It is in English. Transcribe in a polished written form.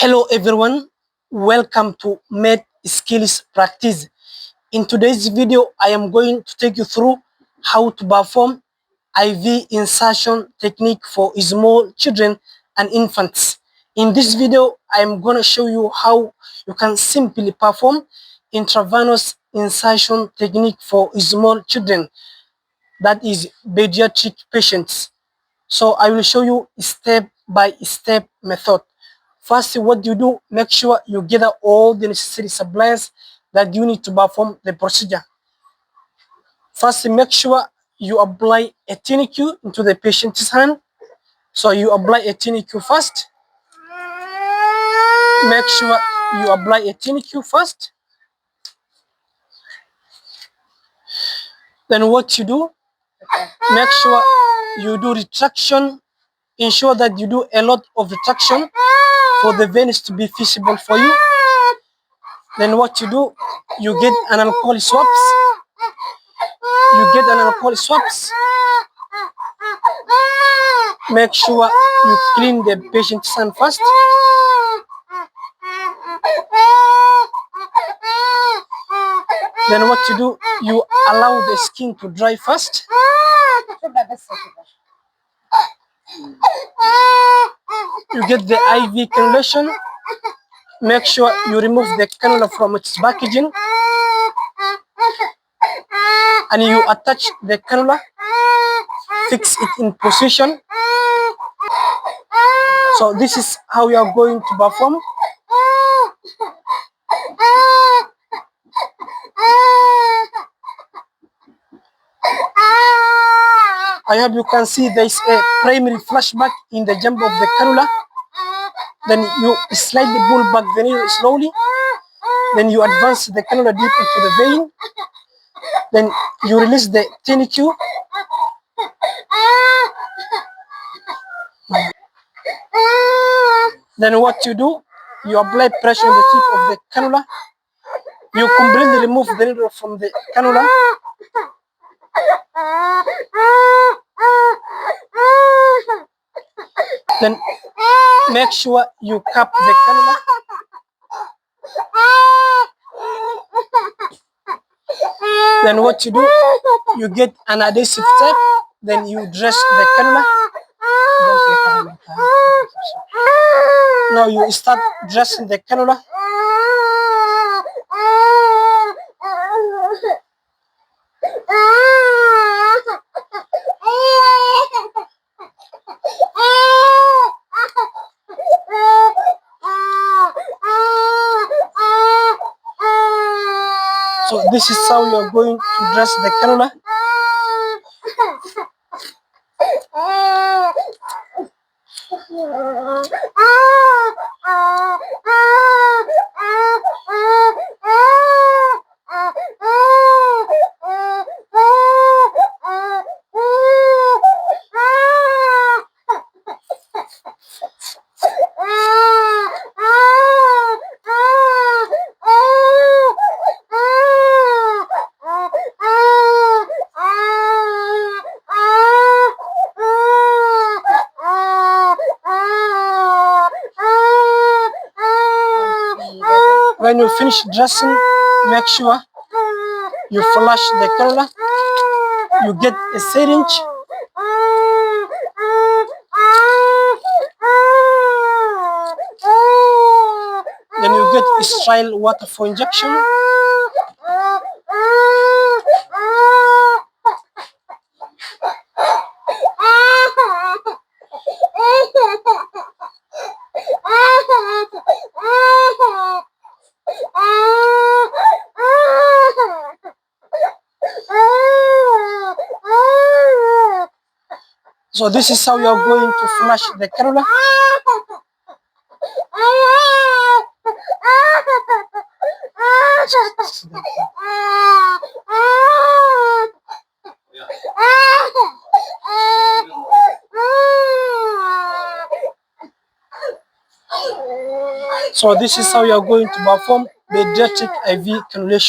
Hello everyone, welcome to Med Skills Practice. In today's video, I am going to take you through how to perform IV insertion technique for small children and infants. In this video, I am going to show you how you can simply perform intravenous insertion technique for small children, that is pediatric patients. So I will show you step-by-step method. First, what you do, make sure you gather all the necessary supplies that you need to perform the procedure. First, make sure you apply a tourniquet into the patient's hand. So you apply a tourniquet first. Make sure you apply a tourniquet first. Then what you do, make sure you do retraction. Ensure that you do a lot of retraction for the veins to be visible for you. Then what you do, you get an alcohol swabs. Make sure you clean the patient's hand first. Then what you do, you allow the skin to dry first. You get the IV cannulation. Make sure you remove the cannula from its packaging and you attach the cannula, fix it in position. So this is how you are going to perform. I hope you can see there is a primary flashback in the jump of the cannula. Then you slide the ball back the needle slowly. Then you advance the cannula deep into the vein. Then you release the tourniquet. Then what you do, you apply pressure on the tip of the cannula. You completely remove the needle from the cannula. Then make sure you cap the cannula. Then what you do, you get an adhesive tape. Then you dress the cannula. Now you start dressing the cannula. So this is how you are going to dress the cannula. When you finish dressing, make sure you flush the cannula. You get a syringe. Then you get sterile water for injection. So this is how you are going to flush the cannula. So this is how you are going to perform pediatric IV cannulation.